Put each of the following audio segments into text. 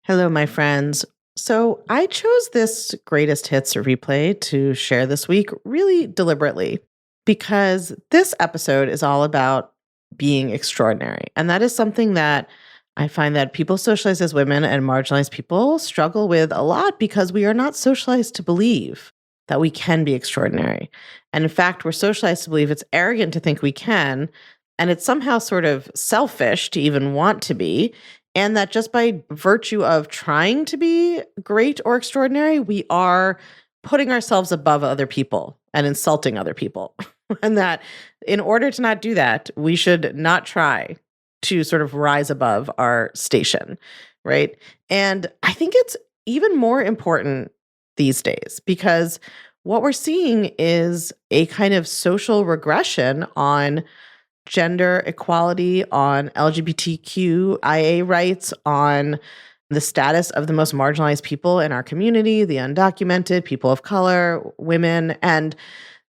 Hello, my friends. So I chose this greatest hits replay to share this week really deliberately because this episode is all about being extraordinary. And that is something that I find that people socialized as women and marginalized people struggle with a lot because we are not socialized to believe that we can be extraordinary. And in fact, we're socialized to believe it's arrogant to think we can. And it's somehow sort of selfish to even want to be. And that just by virtue of trying to be great or extraordinary, we are putting ourselves above other people and insulting other people. And that in order to not do that, we should not try to sort of rise above our station, right? And I think it's even more important these days because what we're seeing is a kind of social regression on gender equality, on LGBTQIA rights, on the status of the most marginalized people in our community, the undocumented, people of color, women. And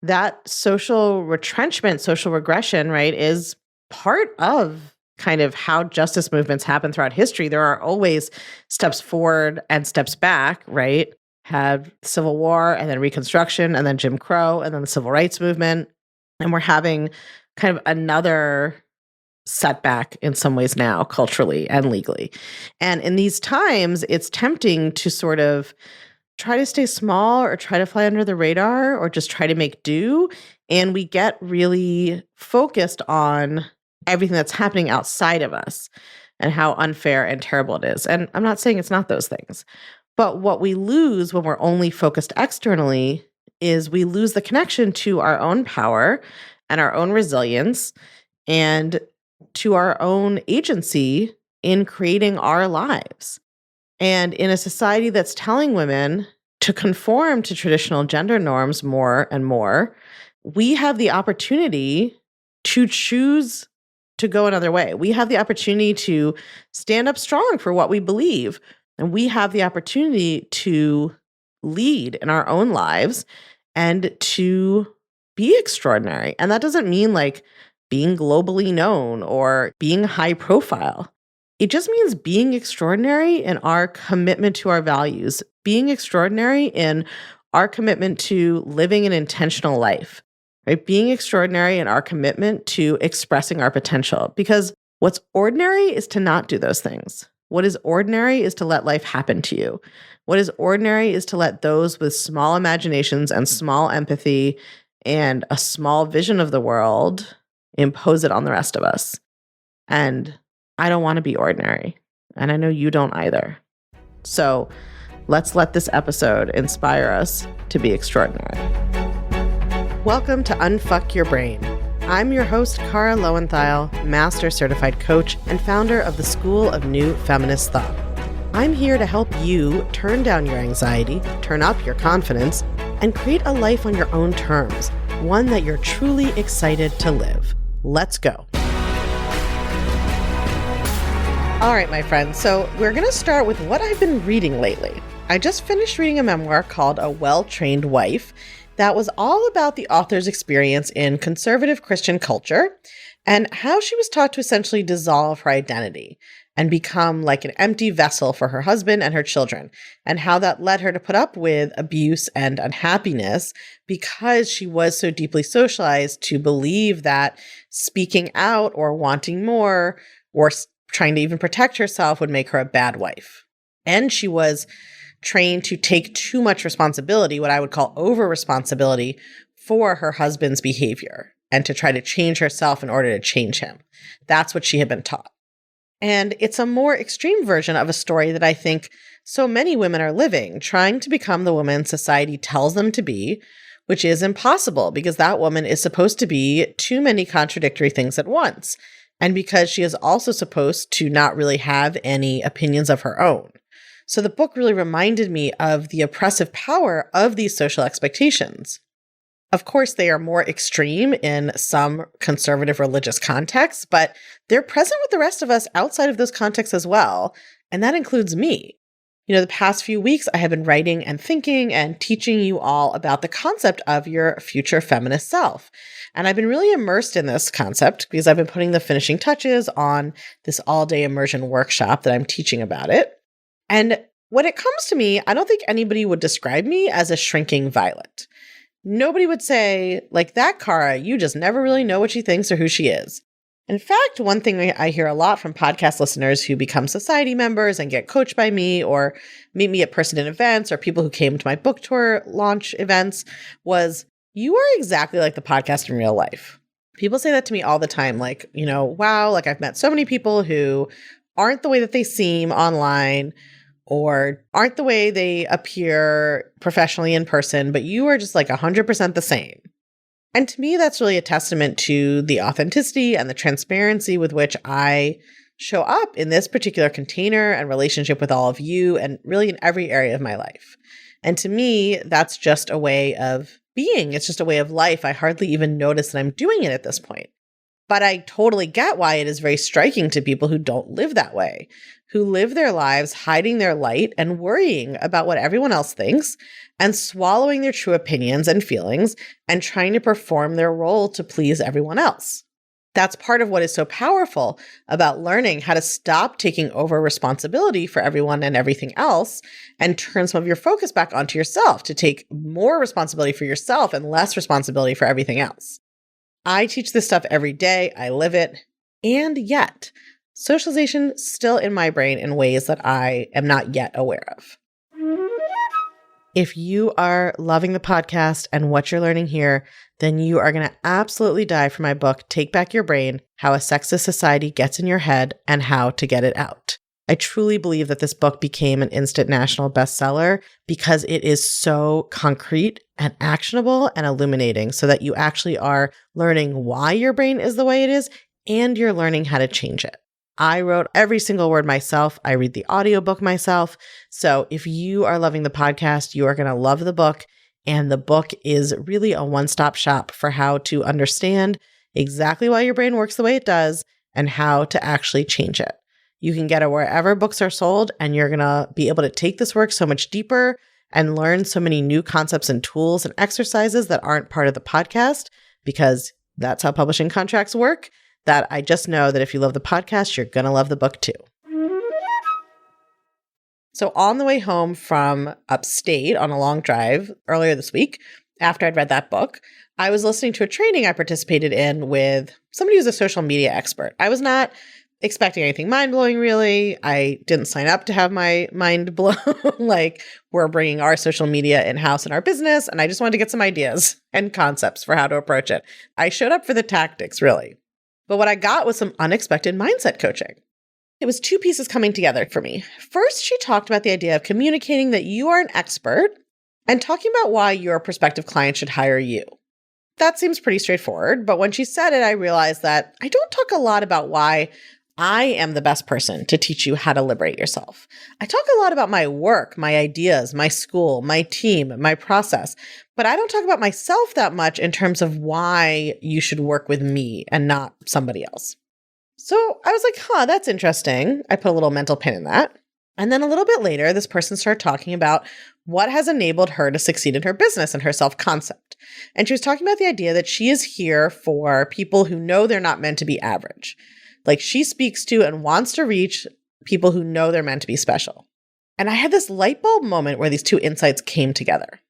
that social retrenchment, social regression, right, is part of kind of how justice movements happen throughout history. There are always steps forward and steps back, right? Had Civil War and then Reconstruction and then Jim Crow and then the Civil Rights Movement. And we're having kind of another setback in some ways now, culturally and legally. And in these times, it's tempting to sort of try to stay small or try to fly under the radar or just try to make do. And we get really focused on everything that's happening outside of us and how unfair and terrible it is. And I'm not saying it's not those things. But what we lose when we're only focused externally is we lose the connection to our own power and our own resilience and to our own agency in creating our lives. And in a society that's telling women to conform to traditional gender norms more and more, we have the opportunity to choose to go another way. We have the opportunity to stand up strong for what we believe. And we have the opportunity to lead in our own lives and to be extraordinary. And that doesn't mean like being globally known or being high profile. It just means being extraordinary in our commitment to our values, being extraordinary in our commitment to living an intentional life, right? Being extraordinary in our commitment to expressing our potential. Because what's ordinary is to not do those things. What is ordinary is to let life happen to you. What is ordinary is to let those with small imaginations and small empathy and a small vision of the world impose it on the rest of us. And I don't want to be ordinary. And I know you don't either. So let's let this episode inspire us to be extraordinary. Welcome to Unfuck Your Brain. I'm your host, Cara Lowenthal, Master Certified Coach and founder of the School of New Feminist Thought. I'm here to help you turn down your anxiety, turn up your confidence, and create a life on your own terms, one that you're truly excited to live. Let's go. All right, my friends. So we're going to start with what I've been reading lately. I just finished reading a memoir called A Well-Trained Wife that was all about the author's experience in conservative Christian culture and how she was taught to essentially dissolve her identity and become like an empty vessel for her husband and her children, and how that led her to put up with abuse and unhappiness because she was so deeply socialized to believe that speaking out or wanting more or trying to even protect herself would make her a bad wife. And she was trained to take too much responsibility, what I would call over responsibility, for her husband's behavior and to try to change herself in order to change him. That's what she had been taught. And it's a more extreme version of a story that I think so many women are living, trying to become the woman society tells them to be, which is impossible because that woman is supposed to be too many contradictory things at once. And because she is also supposed to not really have any opinions of her own. So the book really reminded me of the oppressive power of these social expectations. Of course, they are more extreme in some conservative religious contexts, but they're present with the rest of us outside of those contexts as well. And that includes me. The past few weeks, I have been writing and thinking and teaching you all about the concept of your future feminist self. And I've been really immersed in this concept because I've been putting the finishing touches on this all-day immersion workshop that I'm teaching about it. And when it comes to me, I don't think anybody would describe me as a shrinking violet. Nobody would say, like that Cara, you just never really know what she thinks or who she is. In fact, one thing I hear a lot from podcast listeners who become society members and get coached by me or meet me at person in events or people who came to my book tour launch events was, you are exactly like the podcast in real life. People say that to me all the time. Like, wow, like I've met so many people who aren't the way that they seem online or aren't the way they appear professionally in person, but you are just like 100% the same. And to me, that's really a testament to the authenticity and the transparency with which I show up in this particular container and relationship with all of you and really in every area of my life. And to me, that's just a way of being. It's just a way of life. I hardly even notice that I'm doing it at this point. But I totally get why it is very striking to people who don't live that way, who live their lives hiding their light and worrying about what everyone else thinks and swallowing their true opinions and feelings and trying to perform their role to please everyone else. That's part of what is so powerful about learning how to stop taking over responsibility for everyone and everything else and turn some of your focus back onto yourself to take more responsibility for yourself and less responsibility for everything else. I teach this stuff every day. I live it. And yet, socialization is still in my brain in ways that I am not yet aware of. If you are loving the podcast and what you're learning here, then you are going to absolutely die for my book, Take Back Your Brain: How a Sexist Society Gets in Your Head and How to Get It Out. I truly believe that this book became an instant national bestseller because it is so concrete and actionable and illuminating so that you actually are learning why your brain is the way it is and you're learning how to change it. I wrote every single word myself. I read the audiobook myself. So if you are loving the podcast, you are going to love the book. And the book is really a one-stop shop for how to understand exactly why your brain works the way it does and how to actually change it. You can get it wherever books are sold, and you're going to be able to take this work so much deeper and learn so many new concepts and tools and exercises that aren't part of the podcast, because that's how publishing contracts work, that I just know that if you love the podcast, you're going to love the book too. So on the way home from upstate on a long drive earlier this week, after I'd read that book, I was listening to a training I participated in with somebody who's a social media expert. I was not expecting anything mind-blowing, really. I didn't sign up to have my mind blown. Like, we're bringing our social media in-house in our business, and I just wanted to get some ideas and concepts for how to approach it. I showed up for the tactics, really. But what I got was some unexpected mindset coaching. It was two pieces coming together for me. First, she talked about the idea of communicating that you are an expert and talking about why your prospective client should hire you. That seems pretty straightforward, but when she said it, I realized that I don't talk a lot about why I am the best person to teach you how to liberate yourself. I talk a lot about my work, my ideas, my school, my team, my process, but I don't talk about myself that much in terms of why you should work with me and not somebody else. So I was like, that's interesting. I put a little mental pin in that. And then a little bit later, this person started talking about what has enabled her to succeed in her business and her self-concept. And she was talking about the idea that she is here for people who know they're not meant to be average. Like, she speaks to and wants to reach people who know they're meant to be special. And I had this light bulb moment where these two insights came together.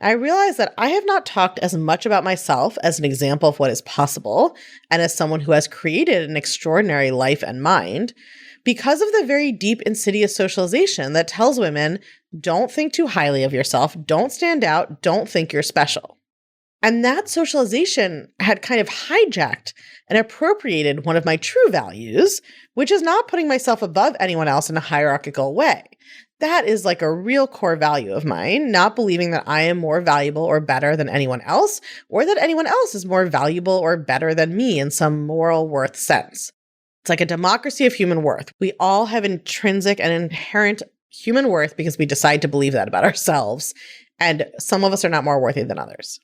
I realized that I have not talked as much about myself as an example of what is possible and as someone who has created an extraordinary life and mind because of the very deep, insidious socialization that tells women, don't think too highly of yourself, don't stand out, don't think you're special. And that socialization had kind of hijacked and appropriated one of my true values, which is not putting myself above anyone else in a hierarchical way. That is like a real core value of mine, not believing that I am more valuable or better than anyone else, or that anyone else is more valuable or better than me in some moral worth sense. It's like a democracy of human worth. We all have intrinsic and inherent human worth because we decide to believe that about ourselves, and some of us are not more worthy than others.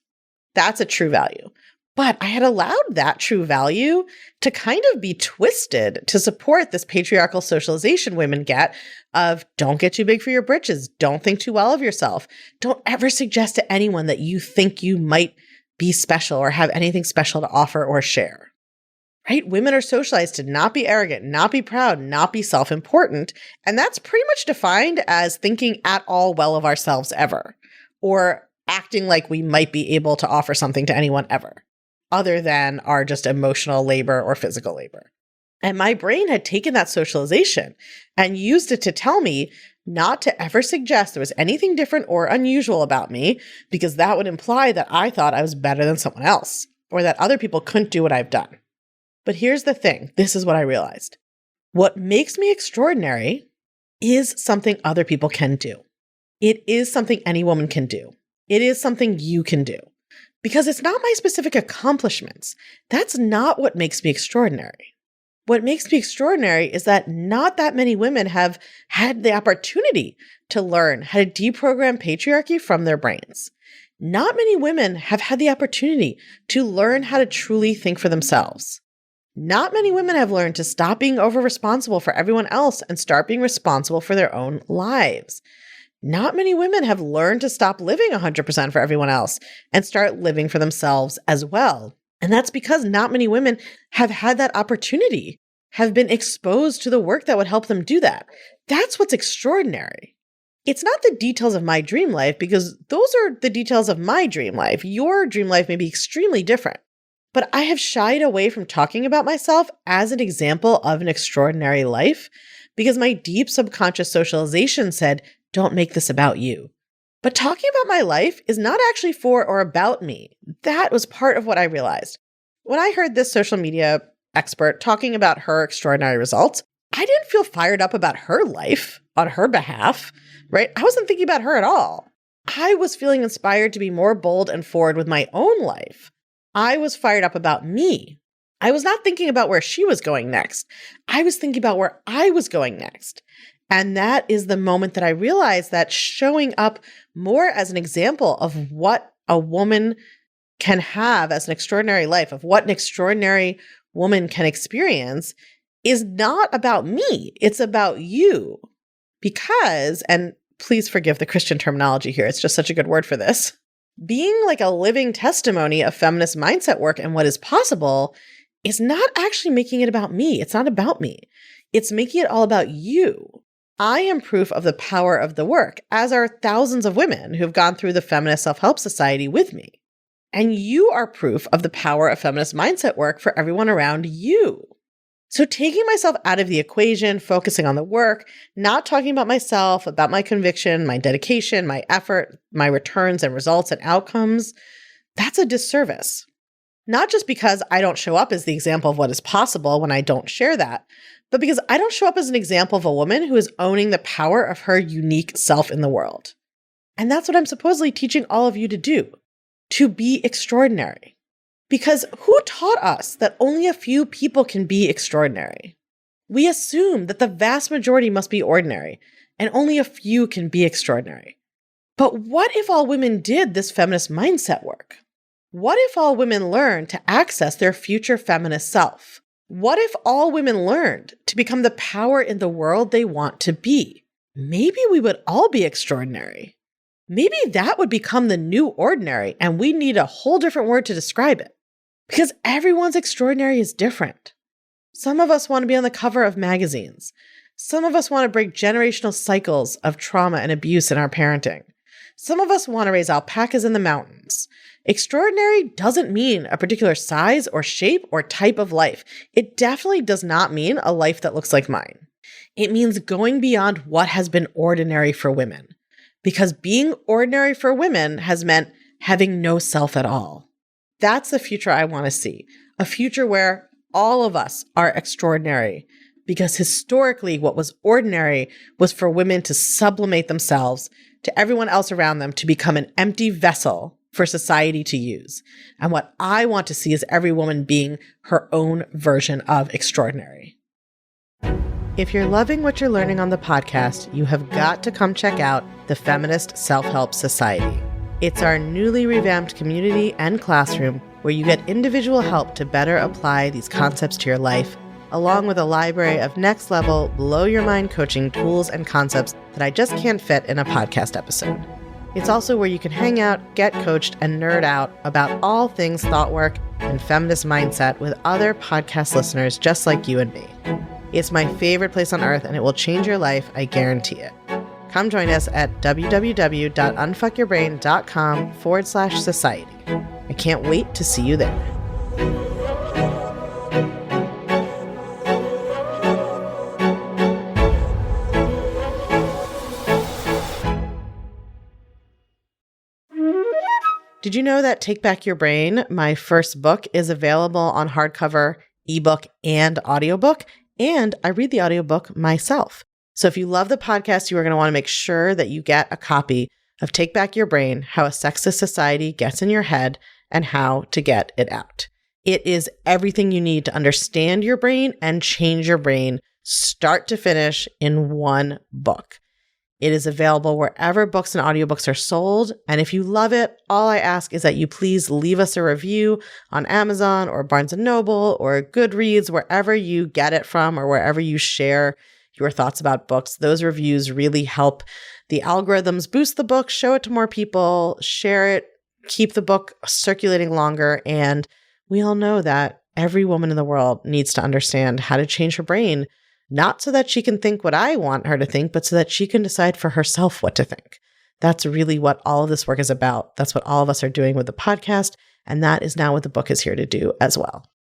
That's a true value. But I had allowed that true value to kind of be twisted to support this patriarchal socialization women get of don't get too big for your britches, don't think too well of yourself, don't ever suggest to anyone that you think you might be special or have anything special to offer or share. right? Women are socialized to not be arrogant, not be proud, not be self-important. And that's pretty much defined as thinking at all well of ourselves ever, or acting like we might be able to offer something to anyone ever, other than our just emotional labor or physical labor. And my brain had taken that socialization and used it to tell me not to ever suggest there was anything different or unusual about me, because that would imply that I thought I was better than someone else, or that other people couldn't do what I've done. But here's the thing. This is what I realized. What makes me extraordinary is something other people can do. It is something any woman can do. It is something you can do. Because it's not my specific accomplishments. That's not what makes me extraordinary. What makes me extraordinary is that not that many women have had the opportunity to learn how to deprogram patriarchy from their brains. Not many women have had the opportunity to learn how to truly think for themselves. Not many women have learned to stop being over-responsible for everyone else and start being responsible for their own lives. Not many women have learned to stop living 100% for everyone else and start living for themselves as well. And that's because not many women have had that opportunity, have been exposed to the work that would help them do that. That's what's extraordinary. It's not the details of my dream life, because those are the details of my dream life. Your dream life may be extremely different. But I have shied away from talking about myself as an example of an extraordinary life because my deep subconscious socialization said, don't make this about you. But talking about my life is not actually for or about me. That was part of what I realized. When I heard this social media expert talking about her extraordinary results, I didn't feel fired up about her life on her behalf, right? I wasn't thinking about her at all. I was feeling inspired to be more bold and forward with my own life. I was fired up about me. I was not thinking about where she was going next. I was thinking about where I was going next. And that is the moment that I realized that showing up more as an example of what a woman can have as an extraordinary life, of what an extraordinary woman can experience, is not about me. It's about you. Because, and please forgive the Christian terminology here, it's just such a good word for this, being like a living testimony of feminist mindset work and what is possible is not actually making it about me. It's not about me. It's making it all about you. I am proof of the power of the work, as are thousands of women who've gone through the Feminist Self-Help Society with me. And you are proof of the power of feminist mindset work for everyone around you. So taking myself out of the equation, focusing on the work, not talking about myself, about my conviction, my dedication, my effort, my returns and results and outcomes, that's a disservice. Not just because I don't show up as the example of what is possible when I don't share that, but because I don't show up as an example of a woman who is owning the power of her unique self in the world. And that's what I'm supposedly teaching all of you to do, to be extraordinary. Because who taught us that only a few people can be extraordinary? We assume that the vast majority must be ordinary, and only a few can be extraordinary. But what if all women did this feminist mindset work? What if all women learned to access their future feminist self? What if all women learned to become the power in the world they want to be? Maybe we would all be extraordinary. Maybe that would become the new ordinary, and we need a whole different word to describe it. Because everyone's extraordinary is different. Some of us want to be on the cover of magazines. Some of us want to break generational cycles of trauma and abuse in our parenting. Some of us want to raise alpacas in the mountains. Extraordinary doesn't mean a particular size or shape or type of life. It definitely does not mean a life that looks like mine. It means going beyond what has been ordinary for women. Because being ordinary for women has meant having no self at all. That's the future I want to see. A future where all of us are extraordinary. Because historically, what was ordinary was for women to sublimate themselves to everyone else around them, to become an empty vessel for society to use. And what I want to see is every woman being her own version of extraordinary. If you're loving what you're learning on the podcast, you have got to come check out the Feminist Self-Help Society. It's our newly revamped community and classroom where you get individual help to better apply these concepts to your life, along with a library of next-level, blow-your-mind coaching tools and concepts that I just can't fit in a podcast episode. It's also where you can hang out, get coached, and nerd out about all things thought work and feminist mindset with other podcast listeners just like you and me. It's my favorite place on earth, and it will change your life, I guarantee it. Come join us at www.unfuckyourbrain.com/society. I can't wait to see you there. Did you know that Take Back Your Brain, my first book, is available on hardcover, ebook, and audiobook? And I read the audiobook myself. So if you love the podcast, you are going to want to make sure that you get a copy of Take Back Your Brain, How a Sexist Society Gets in Your Head and How to Get It Out. It is everything you need to understand your brain and change your brain, start to finish, in one book. It is available wherever books and audiobooks are sold. And if you love it, all I ask is that you please leave us a review on Amazon or Barnes & Noble or Goodreads, wherever you get it from or wherever you share your thoughts about books. Those reviews really help the algorithms boost the book, show it to more people, share it, keep the book circulating longer. And we all know that every woman in the world needs to understand how to change her brain, not so that she can think what I want her to think, but so that she can decide for herself what to think. That's really what all of this work is about. That's what all of us are doing with the podcast. And that is now what the book is here to do as well.